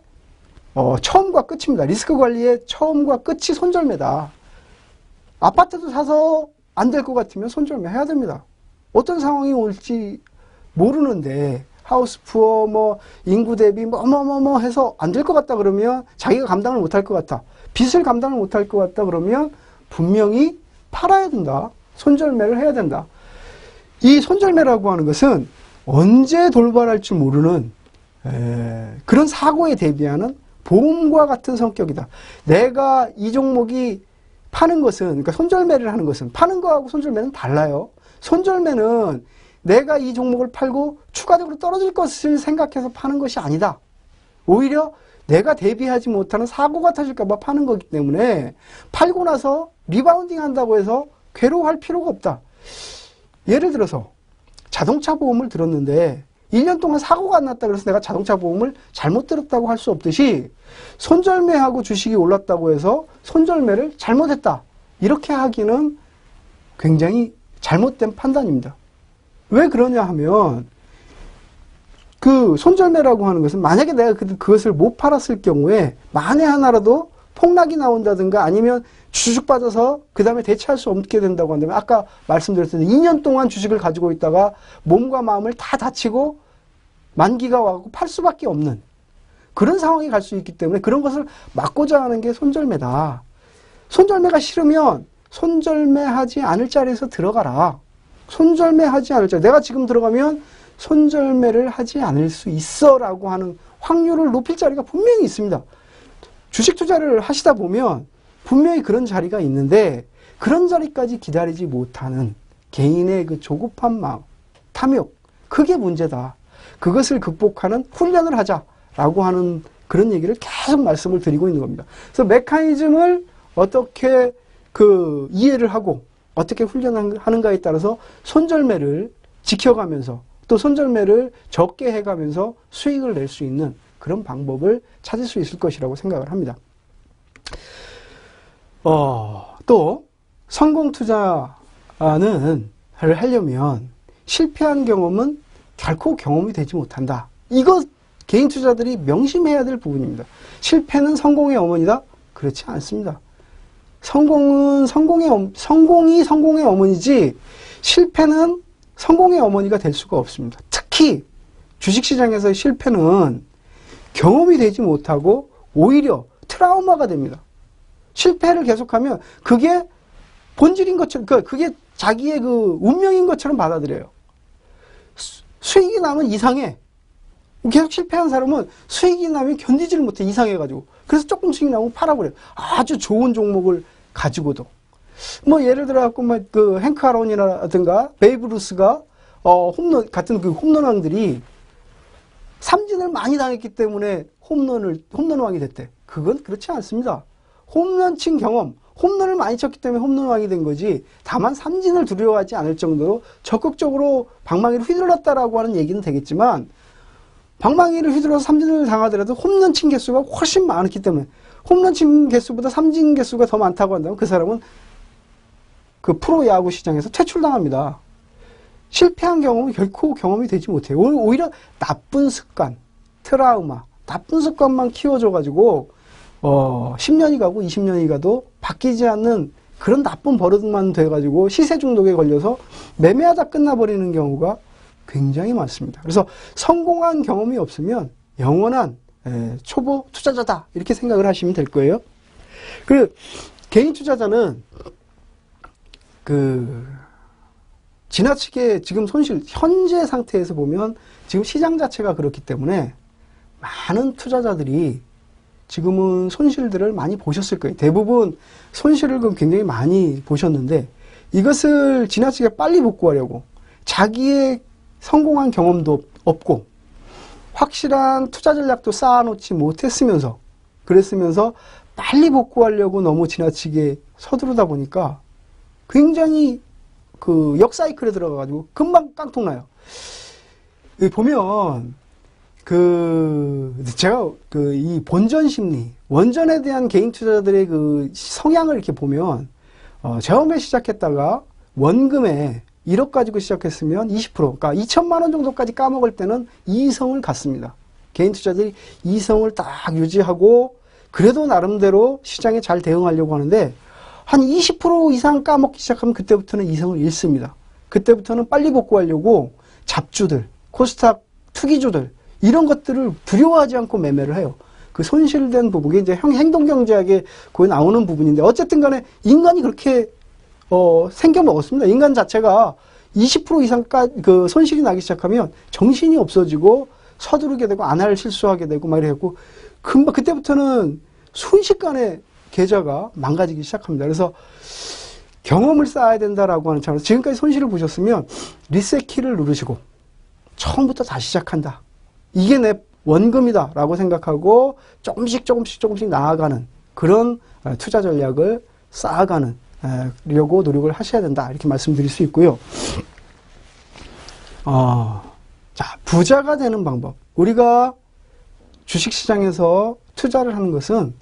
S1: 처음과 끝입니다. 리스크 관리의 처음과 끝이 손절매다. 아파트도 사서 안 될 것 같으면 손절매 해야 됩니다. 어떤 상황이 올지 모르는데 하우스 푸어 뭐 인구 대비 뭐 해서 안 될 것 같다 그러면 자기가 감당을 못할 것 같다. 빚을 감당을 못할 것 같다 그러면 분명히 팔아야 된다. 손절매를 해야 된다. 이 손절매라고 하는 것은 언제 돌발할 줄 모르는 그런 사고에 대비하는 보험과 같은 성격이다. 내가 이 종목이 파는 것은, 그러니까 손절매를 하는 것은, 파는 거하고 손절매는 달라요. 손절매는 내가 이 종목을 팔고 추가적으로 떨어질 것을 생각해서 파는 것이 아니다. 오히려 내가 대비하지 못하는 사고가 터질까봐 파는 거기 때문에 팔고 나서 리바운딩 한다고 해서 괴로워할 필요가 없다. 예를 들어서 자동차 보험을 들었는데 1년 동안 사고가 안 났다 그래서 내가 자동차 보험을 잘못 들었다고 할 수 없듯이 손절매하고 주식이 올랐다고 해서 손절매를 잘못했다. 이렇게 하기는 굉장히 잘못된 판단입니다. 왜 그러냐 하면 그 손절매라고 하는 것은 만약에 내가 그것을 못 팔았을 경우에 만에 하나라도 폭락이 나온다든가 아니면 주식 빠져서 그 다음에 대체할 수 없게 된다고 한다면 아까 말씀드렸듯이 2년 동안 주식을 가지고 있다가 몸과 마음을 다 다치고 만기가 와서 팔 수밖에 없는 그런 상황이 갈 수 있기 때문에 그런 것을 막고자 하는 게 손절매다. 손절매가 싫으면 손절매하지 않을 자리에서 들어가라. 손절매하지 않을 자리. 내가 지금 들어가면 손절매를 하지 않을 수 있어 라고 하는 확률을 높일 자리가 분명히 있습니다. 주식 투자를 하시다 보면 분명히 그런 자리가 있는데 그런 자리까지 기다리지 못하는 개인의 그 조급한 마음, 탐욕, 그게 문제다. 그것을 극복하는 훈련을 하자라고 하는 그런 얘기를 계속 말씀을 드리고 있는 겁니다. 그래서 메커니즘을 어떻게 이해를 하고 어떻게 훈련하는가에 따라서 손절매를 지켜가면서 또 손절매를 적게 해가면서 수익을 낼 수 있는 그런 방법을 찾을 수 있을 것이라고 생각을 합니다. 또 성공 투자를 하려면 실패한 경험은 결코 경험이 되지 못한다. 이거 개인 투자들이 명심해야 될 부분입니다. 실패는 성공의 어머니다? 그렇지 않습니다. 성공이 성공의 어머니지 실패는 성공의 어머니가 될 수가 없습니다. 특히 주식시장에서의 실패는 경험이 되지 못하고 오히려 트라우마가 됩니다. 실패를 계속하면 그게 본질인 것처럼, 그게 자기의 운명인 것처럼 받아들여요. 수익이 나면 이상해. 계속 실패한 사람은 수익이 나면 견디지를 못해, 이상해가지고. 그래서 조금 수익 나면 팔아버려요. 아주 좋은 종목을 가지고도. 예를 들어, 행크 아론이라든가, 베이브 루스가, 같은 홈런왕들이 삼진을 많이 당했기 때문에 홈런왕이 됐대. 그건 그렇지 않습니다. 홈런 친 경험, 홈런을 많이 쳤기 때문에 홈런왕이 된 거지, 다만 삼진을 두려워하지 않을 정도로 적극적으로 방망이를 휘둘렀다라고 하는 얘기는 되겠지만, 방망이를 휘둘러서 삼진을 당하더라도 홈런 친 개수가 훨씬 많았기 때문에, 홈런 친 개수보다 삼진 개수가 더 많다고 한다면 그 사람은 그 프로야구 시장에서 퇴출당합니다. 실패한 경험은 결코 경험이 되지 못해요. 오히려 나쁜 습관, 트라우마, 나쁜 습관만 키워줘가지고 10년이 가고 20년이 가도 바뀌지 않는 그런 나쁜 버릇만 돼가지고 시세 중독에 걸려서 매매하다 끝나버리는 경우가 굉장히 많습니다. 그래서 성공한 경험이 없으면 영원한 초보 투자자다 이렇게 생각을 하시면 될 거예요. 그리고 개인 투자자는 지나치게 지금 현재 상태에서 보면 지금 시장 자체가 그렇기 때문에 많은 투자자들이 지금은 손실들을 많이 보셨을 거예요. 대부분 손실을 굉장히 많이 보셨는데 이것을 지나치게 빨리 복구하려고 자기의 성공한 경험도 없고 확실한 투자 전략도 쌓아놓지 못했으면서 그랬으면서 빨리 복구하려고 너무 지나치게 서두르다 보니까 굉장히 역사이클에 들어가가지고 금방 깡통나요. 여기 보면 제가 이 본전 심리, 원전에 대한 개인 투자자들의 성향을 이렇게 보면, 처음에 시작했다가 원금에 1억 가지고 시작했으면 20%, 그러니까 2천만 원 정도까지 까먹을 때는 이성을 갖습니다. 개인 투자자들이 이성을 딱 유지하고, 그래도 나름대로 시장에 잘 대응하려고 하는데, 한 20% 이상 까먹기 시작하면 그때부터는 이성을 잃습니다. 그때부터는 빨리 복구하려고 잡주들, 코스닥 투기주들 이런 것들을 두려워하지 않고 매매를 해요. 그 손실된 부분, 이게 이제 행동경제학에 거기 나오는 부분인데 어쨌든 간에 인간이 그렇게 생겨 먹었습니다. 인간 자체가 20% 이상 그 손실이 나기 시작하면 정신이 없어지고 서두르게 되고 안 할 실수하게 되고 막 이래갖고 금방 그때부터는 순식간에 계좌가 망가지기 시작합니다. 그래서 경험을 쌓아야 된다라고 하는 차원에서 지금까지 손실을 보셨으면 리셋 키를 누르시고 처음부터 다시 시작한다. 이게 내 원금이다 라고 생각하고 조금씩 나아가는 그런 투자 전략을 쌓아가는 려고 노력을 하셔야 된다. 이렇게 말씀드릴 수 있고요. 자, 부자가 되는 방법. 우리가 주식시장에서 투자를 하는 것은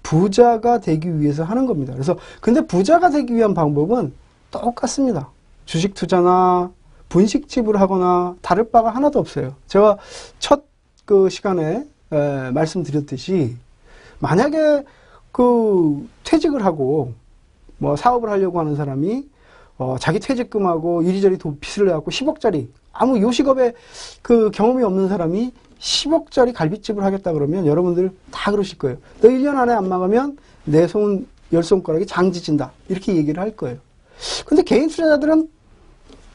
S1: 부자가 되기 위해서 하는 겁니다. 그래서 근데 부자가 되기 위한 방법은 똑같습니다. 주식 투자나 분식 지불하거나 다를 바가 하나도 없어요. 제가 첫 그 시간에 말씀드렸듯이 만약에 그 퇴직을 하고 뭐 사업을 하려고 하는 사람이 자기 퇴직금하고 이리저리 빚을 내갖고 10억짜리 아무 요식업에 그 경험이 없는 사람이 10억짜리 갈비집을 하겠다 그러면 여러분들 다 그러실 거예요. 너 1년 안에 안 망하면 내 손 10손가락이 장지진다. 이렇게 얘기를 할 거예요. 근데 개인 투자자들은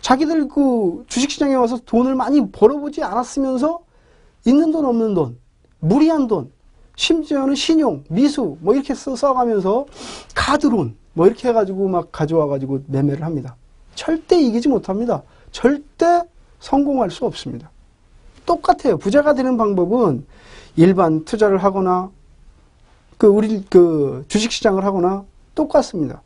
S1: 자기들 그 주식시장에 와서 돈을 많이 벌어보지 않았으면서 있는 돈 없는 돈, 무리한 돈, 심지어는 신용, 미수 뭐 이렇게 써가면서 카드론 뭐 이렇게 해가지고 막 가져와가지고 매매를 합니다. 절대 이기지 못합니다. 절대 성공할 수 없습니다. 똑같아요. 부자가 되는 방법은 일반 투자를 하거나 우리 주식시장을 하거나 똑같습니다.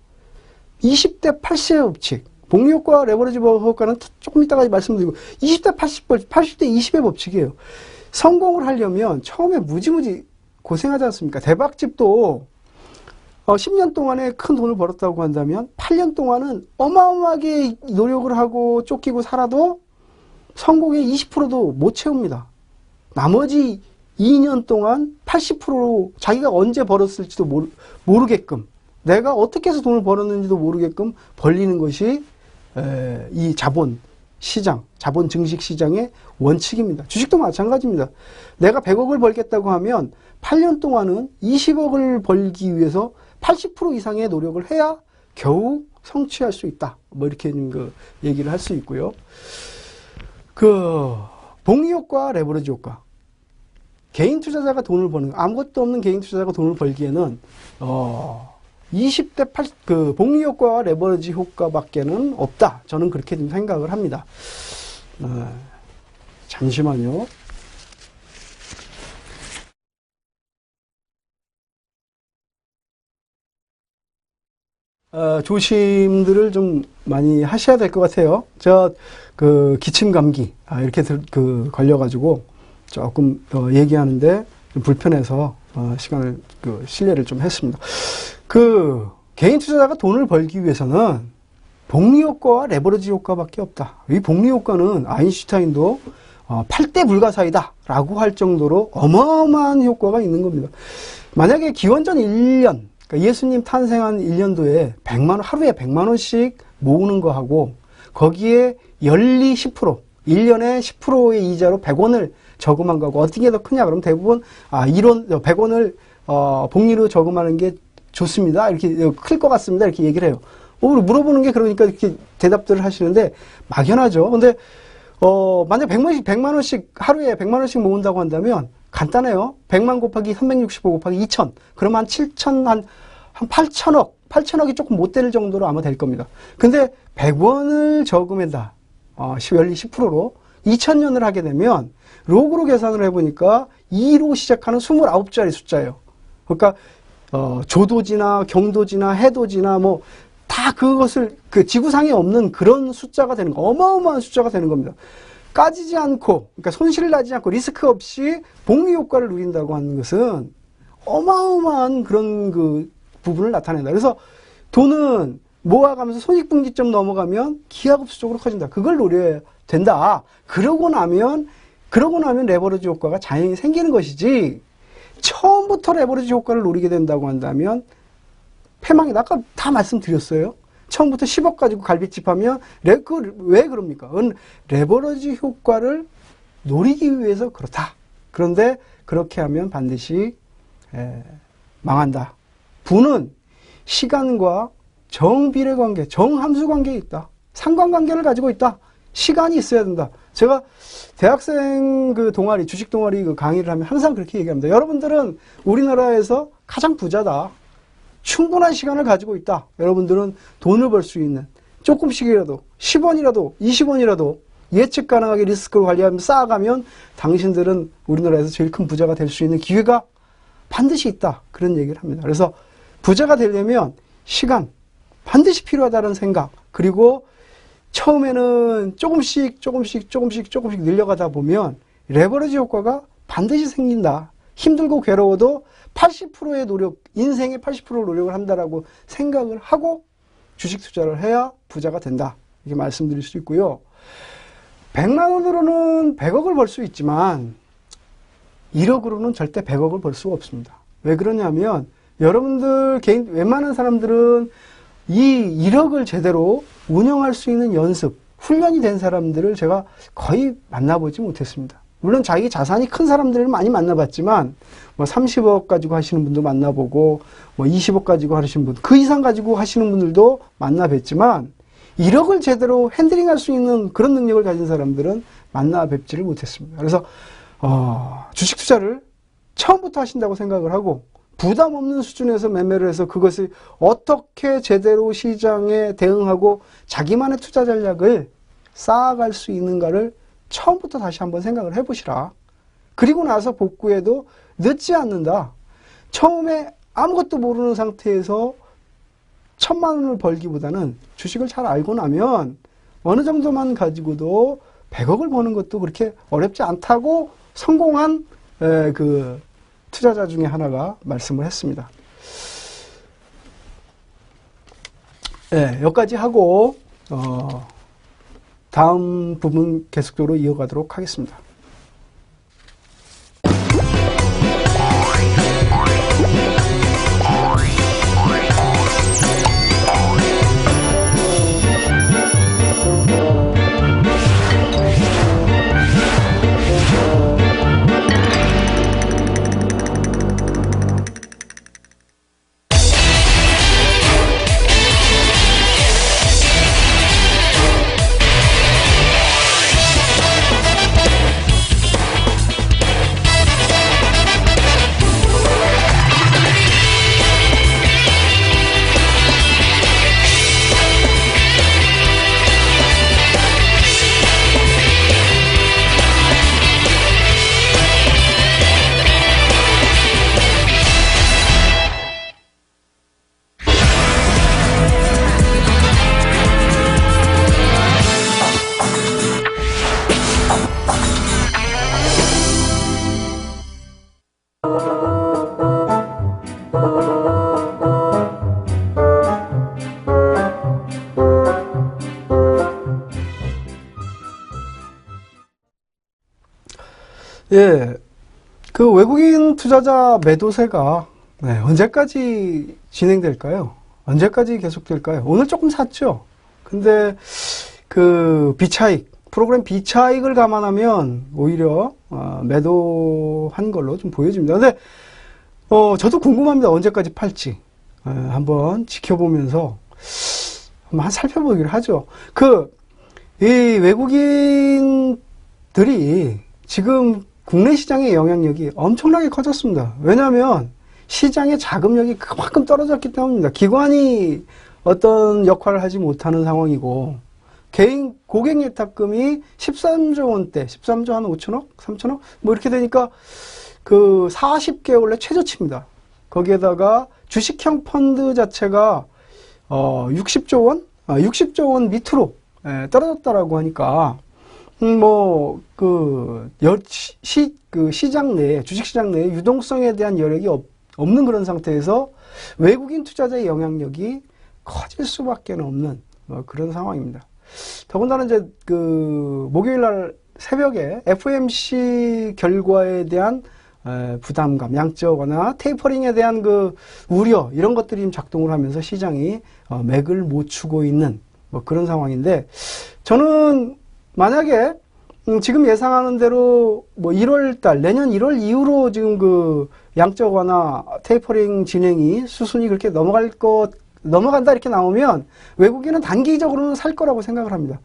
S1: 20대 80의 법칙. 복리효과, 레버리지 효과는 조금 이따가 말씀드리고 20대 80대 20의 법칙이에요. 성공을 하려면 처음에 무지무지 고생하지 않습니까? 대박집도 10년 동안에 큰 돈을 벌었다고 한다면 8년 동안은 어마어마하게 노력을 하고 쫓기고 살아도 성공의 20%도 못 채웁니다. 나머지 2년 동안 80% 자기가 언제 벌었을지도 모르게끔 내가 어떻게 해서 돈을 벌었는지도 모르게끔 벌리는 것이 이 자본 시장, 자본 증식 시장의 원칙입니다. 주식도 마찬가지입니다. 내가 100억을 벌겠다고 하면 8년 동안은 20억을 벌기 위해서 80% 이상의 노력을 해야 겨우 성취할 수 있다. 뭐 이렇게 얘기를 할 수 있고요. 복리효과, 레버리지 효과. 개인 투자자가 돈을 버는, 아무것도 없는 개인 투자자가 돈을 벌기에는 20대 복리효과와 레버리지 효과밖에는 없다. 저는 그렇게 좀 생각을 합니다. 잠시만요. 조심들을 좀 많이 하셔야 될 것 같아요. 기침 감기, 이렇게 걸려가지고 조금 얘기하는데 좀 불편해서 실례를 좀 했습니다. 개인 투자자가 돈을 벌기 위해서는 복리 효과와 레버리지 효과밖에 없다. 이 복리 효과는 아인슈타인도 8대 불가사의다 라고 할 정도로 어마어마한 효과가 있는 겁니다. 만약에 기원전 1년, 그러니까 예수님 탄생한 1년도에 하루에 100만 원씩 모으는 거하고 거기에 연리 10%, 1년에 10%의 이자로 100원을 저금한 거하고 어떤 게 더 크냐 그러면 대부분 100원을 복리로 저금하는 게 좋습니다. 이렇게 클 것 같습니다. 이렇게 얘기를 해요. 물어보는 게 그러니까 이렇게 대답들을 하시는데 막연하죠. 근데 만약 100만 원씩 하루에 100만 원씩 모은다고 한다면 간단해요. 100만 곱하기 365 곱하기 2000. 그러면 한 8천억. 8천억이 조금 못 될 정도로 아마 될 겁니다. 근데 100원을 저금한다. 연리 10%로 2000년을 하게 되면 로그로 계산을 해보니까 2로 시작하는 29자리 숫자예요. 그러니까 조도지나 경도지나 해도지나 뭐 다 그것을 지구상에 없는 그런 숫자가 되는 거, 어마어마한 숫자가 되는 겁니다. 까지지 않고, 그러니까 손실을 나지 않고 리스크 없이 복리 효과를 누린다고 하는 것은 어마어마한 그런 부분을 나타낸다. 그래서 돈은 모아가면서 손익분기점 넘어가면 기하급수적으로 커진다. 그걸 노려야 된다. 그러고 나면 레버리지 효과가 자연히 생기는 것이지 처음부터 레버리지 효과를 노리게 된다고 한다면 패망이다. 아까 다 말씀드렸어요. 처음부터 10억 가지고 갈비집 하면 왜 그럽니까? 레버러지 효과를 노리기 위해서 그렇다. 그런데 그렇게 하면 반드시 망한다. 부는 시간과 정비례 관계, 정함수 관계에 있다. 상관관계를 가지고 있다. 시간이 있어야 된다. 제가 대학생 그 동아리, 주식 동아리 그 강의를 하면 항상 그렇게 얘기합니다. 여러분들은 우리나라에서 가장 부자다. 충분한 시간을 가지고 있다. 여러분들은 돈을 벌 수 있는 조금씩이라도 10원이라도 20원이라도 예측 가능하게 리스크를 관리하며 쌓아가면 당신들은 우리나라에서 제일 큰 부자가 될 수 있는 기회가 반드시 있다. 그런 얘기를 합니다. 그래서 부자가 되려면 시간 반드시 필요하다는 생각, 그리고 처음에는 조금씩 늘려가다 보면 레버리지 효과가 반드시 생긴다. 힘들고 괴로워도 80%의 노력, 인생의 80%의 노력을 한다라고 생각을 하고 주식 투자를 해야 부자가 된다. 이렇게 말씀드릴 수 있고요. 100만 원으로는 100억을 벌 수 있지만 1억으로는 절대 100억을 벌 수가 없습니다. 왜 그러냐면 여러분들 개인 웬만한 사람들은 이 1억을 제대로 운영할 수 있는 연습, 훈련이 된 사람들을 제가 거의 만나보지 못했습니다. 물론 자기 자산이 큰 사람들을 많이 만나봤지만 뭐 30억 가지고 하시는 분도 만나보고 뭐 20억 가지고 하시는 분, 그 이상 가지고 하시는 분들도 만나뵀지만 1억을 제대로 핸들링할 수 있는 그런 능력을 가진 사람들은 만나뵙지를 못했습니다. 그래서 주식 투자를 처음부터 하신다고 생각을 하고 부담 없는 수준에서 매매를 해서 그것을 어떻게 제대로 시장에 대응하고 자기만의 투자 전략을 쌓아갈 수 있는가를 처음부터 다시 한번 생각을 해보시라. 그리고 나서 복구해도 늦지 않는다. 처음에 아무것도 모르는 상태에서 1000만 원을 벌기보다는 주식을 잘 알고 나면 어느 정도만 가지고도 100억을 버는 것도 그렇게 어렵지 않다고 성공한 그 투자자 중에 하나가 말씀을 했습니다. 여기까지 하고 다음 부분 계속적으로 이어가도록 하겠습니다. 그 외국인 투자자 매도세가 언제까지 진행될까요? 언제까지 계속될까요? 오늘 조금 샀죠? 근데 그 비차익, 프로그램 비차익을 감안하면 오히려 매도한 걸로 좀 보여집니다. 근데 저도 궁금합니다. 언제까지 팔지. 한번 지켜보면서 한번 살펴보기를 하죠. 이 외국인들이 지금 국내 시장의 영향력이 엄청나게 커졌습니다. 왜냐하면 시장의 자금력이 그만큼 떨어졌기 때문입니다. 기관이 어떤 역할을 하지 못하는 상황이고 개인 고객 예탁금이 13조 원대, 13조 한 5천억? 3천억? 뭐 이렇게 되니까 그 40개월 내 최저치입니다. 거기에다가 주식형 펀드 자체가 60조 원? 60조 원 밑으로 떨어졌다라고 하니까 시장 내에, 주식시장 내에 유동성에 대한 여력이 없는 그런 상태에서 외국인 투자자의 영향력이 커질 수밖에 없는 그런 상황입니다. 더군다나 이제 목요일 날 새벽에 FOMC 결과에 대한 부담감, 양적 완화, 테이퍼링에 대한 그 우려 이런 것들이 좀 작동을 하면서 시장이 맥을 못 추고 있는 뭐 그런 상황인데, 저는 만약에 지금 예상하는 대로 뭐 1월달 내년 1월 이후로 지금 그 양적 완화 테이퍼링 진행이 수순이 그렇게 넘어간다 이렇게 나오면 외국인은 단기적으로는 살 거라고 생각을 합니다.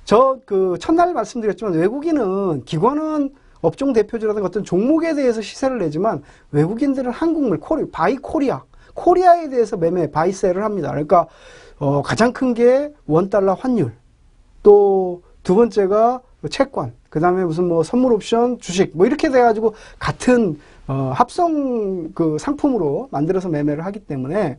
S1: 저 그 첫날 말씀드렸지만 외국인은 기관은 업종 대표주라든가 어떤 종목에 대해서 시세를 내지만 외국인들은 한국물 바이 코리아에 대해서 바이셀을 합니다. 그러니까 가장 큰 게 원달러 환율, 또 두 번째가 채권, 그 다음에 무슨 뭐 선물 옵션, 주식 뭐 이렇게 돼가지고 같은 합성 그 상품으로 만들어서 매매를 하기 때문에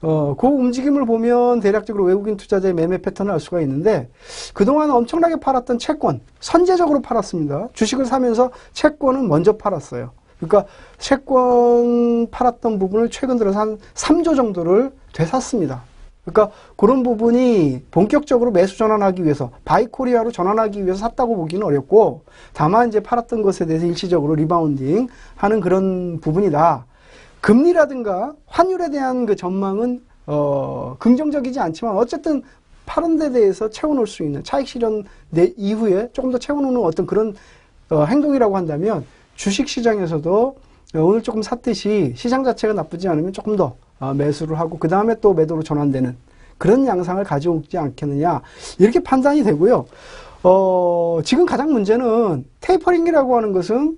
S1: 그 움직임을 보면 대략적으로 외국인 투자자의 매매 패턴을 알 수가 있는데, 그동안 엄청나게 팔았던 채권, 선제적으로 팔았습니다. 주식을 사면서 채권은 먼저 팔았어요. 그러니까 채권 팔았던 부분을 최근 들어서 한 3조 정도를 되샀습니다. 그러니까 그런 부분이 본격적으로 매수 전환하기 위해서, 바이코리아로 전환하기 위해서 샀다고 보기는 어렵고, 다만 이제 팔았던 것에 대해서 일시적으로 리바운딩 하는 그런 부분이다. 금리라든가 환율에 대한 그 전망은 긍정적이지 않지만 어쨌든 파는 데 대해서 채워놓을 수 있는, 차익 실현 이후에 조금 더 채워놓는 어떤 그런 행동이라고 한다면, 주식시장에서도 오늘 조금 샀듯이 시장 자체가 나쁘지 않으면 조금 더 매수를 하고 그 다음에 또 매도로 전환되는 그런 양상을 가져오지 않겠느냐, 이렇게 판단이 되고요. 지금 가장 문제는 테이퍼링이라고 하는 것은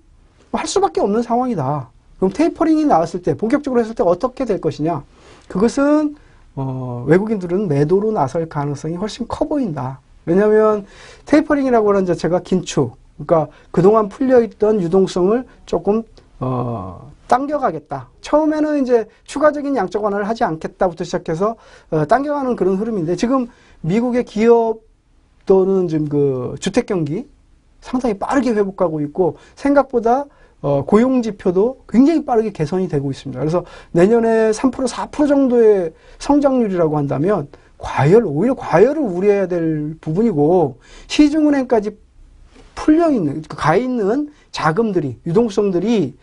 S1: 할 수밖에 없는 상황이다. 그럼 테이퍼링이 나왔을 때, 본격적으로 했을 때 어떻게 될 것이냐? 그것은 외국인들은 매도로 나설 가능성이 훨씬 커 보인다. 왜냐하면 테이퍼링이라고 하는 자체가 긴축, 그러니까 그동안 풀려있던 유동성을 조금 당겨가겠다. 처음에는 이제 추가적인 양적 완화를 하지 않겠다부터 시작해서 당겨가는 그런 흐름인데, 지금 미국의 기업 또는 지금 그 주택 경기 상당히 빠르게 회복하고 있고, 생각보다 고용 지표도 굉장히 빠르게 개선이 되고 있습니다. 그래서 내년에 3%, 4% 정도의 성장률이라고 한다면 오히려 과열을 우려해야 될 부분이고, 시중은행까지 풀려있는, 가 있는 자금들이, 유동성들이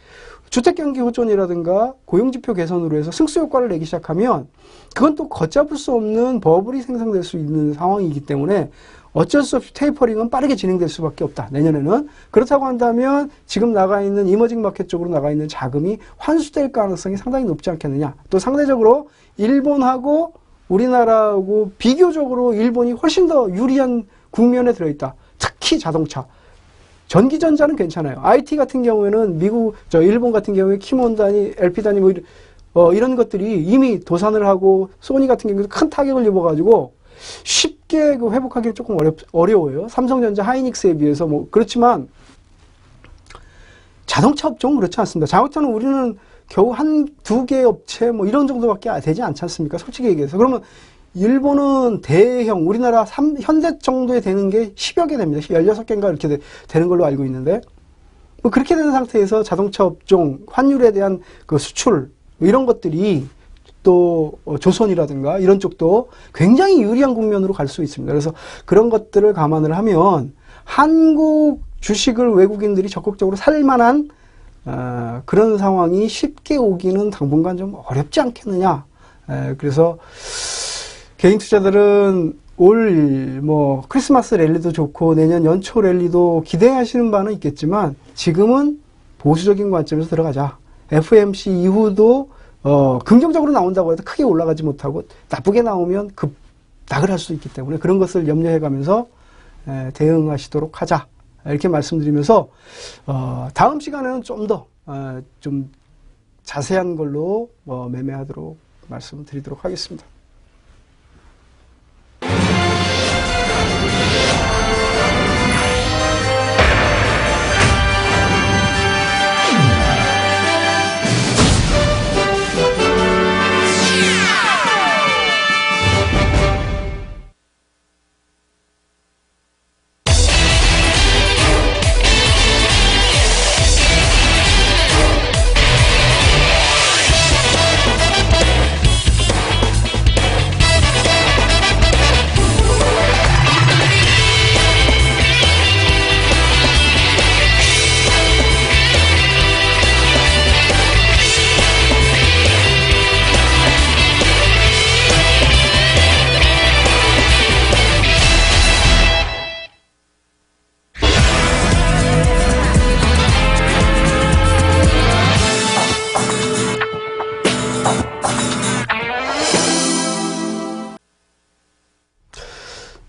S1: 주택경기 호전이라든가 고용지표 개선으로 해서 승수효과를 내기 시작하면 그건 또 걷잡을 수 없는 버블이 생성될 수 있는 상황이기 때문에 어쩔 수 없이 테이퍼링은 빠르게 진행될 수밖에 없다, 내년에는. 그렇다고 한다면 지금 나가 있는 이머징 마켓 쪽으로 나가 있는 자금이 환수될 가능성이 상당히 높지 않겠느냐. 또 상대적으로 일본하고 우리나라하고 비교적으로 일본이 훨씬 더 유리한 국면에 들어있다. 특히 자동차. 전기전자는 괜찮아요. IT 같은 경우에는 일본 같은 경우에 키몬다니, LP다니 이런 것들이 이미 도산을 하고, 소니 같은 경우에도 큰 타격을 입어가지고 쉽게 그 회복하기는 조금 어려워요. 삼성전자, 하이닉스에 비해서 그렇지만 자동차 업종은 그렇지 않습니다. 자동차는 우리는 겨우 한 두 개 업체 이런 정도밖에 되지 않지 않습니까? 솔직히 얘기해서. 그러면 일본은 대형, 우리나라 현대 정도에 되는 게 10여 개 됩니다. 16개인가 이렇게 되는 걸로 알고 있는데, 그렇게 되는 상태에서 자동차 업종, 환율에 대한 그 수출, 이런 것들이 또 조선이라든가 이런 쪽도 굉장히 유리한 국면으로 갈 수 있습니다. 그래서 그런 것들을 감안을 하면 한국 주식을 외국인들이 적극적으로 살 만한 그런 상황이 쉽게 오기는 당분간 좀 어렵지 않겠느냐. 그래서 개인 투자들은 올 크리스마스 랠리도 좋고 내년 연초 랠리도 기대하시는 바는 있겠지만, 지금은 보수적인 관점에서 들어가자. FOMC 이후도 긍정적으로 나온다고 해도 크게 올라가지 못하고 나쁘게 나오면 급락을 할 수 있기 때문에 그런 것을 염려해 가면서 대응하시도록 하자, 이렇게 말씀드리면서 다음 시간에는 좀 더 좀 자세한 걸로 매매하도록 말씀드리도록 하겠습니다.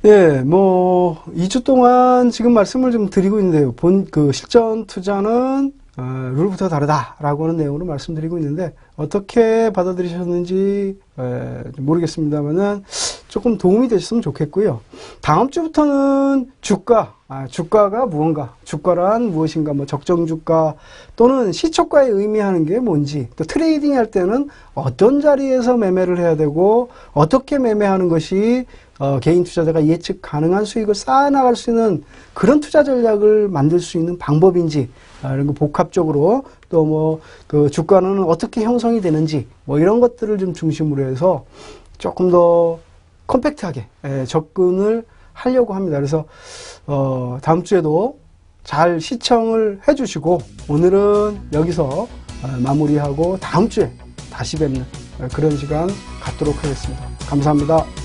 S1: 예, 뭐 2주 동안 지금 말씀을 좀 드리고 있는데요. 실전 투자는 룰부터 다르다라고 하는 내용으로 말씀드리고 있는데 어떻게 받아들이셨는지 모르겠습니다만은 조금 도움이 되셨으면 좋겠고요. 다음 주부터는 주가가 무언가, 주가란 무엇인가, 뭐 적정 주가 또는 시초가에 의미하는 게 뭔지, 또 트레이딩 할 때는 어떤 자리에서 매매를 해야 되고 어떻게 매매하는 것이 개인 투자자가 예측 가능한 수익을 쌓아나갈 수 있는 그런 투자 전략을 만들 수 있는 방법인지, 이런 거 복합적으로 또 뭐 그 주가는 어떻게 형성이 되는지 뭐 이런 것들을 좀 중심으로 해서 조금 더 컴팩트하게 접근을 하려고 합니다. 그래서 다음 주에도 잘 시청을 해주시고 오늘은 여기서 마무리하고 다음 주에 다시 뵙는 그런 시간 갖도록 하겠습니다. 감사합니다.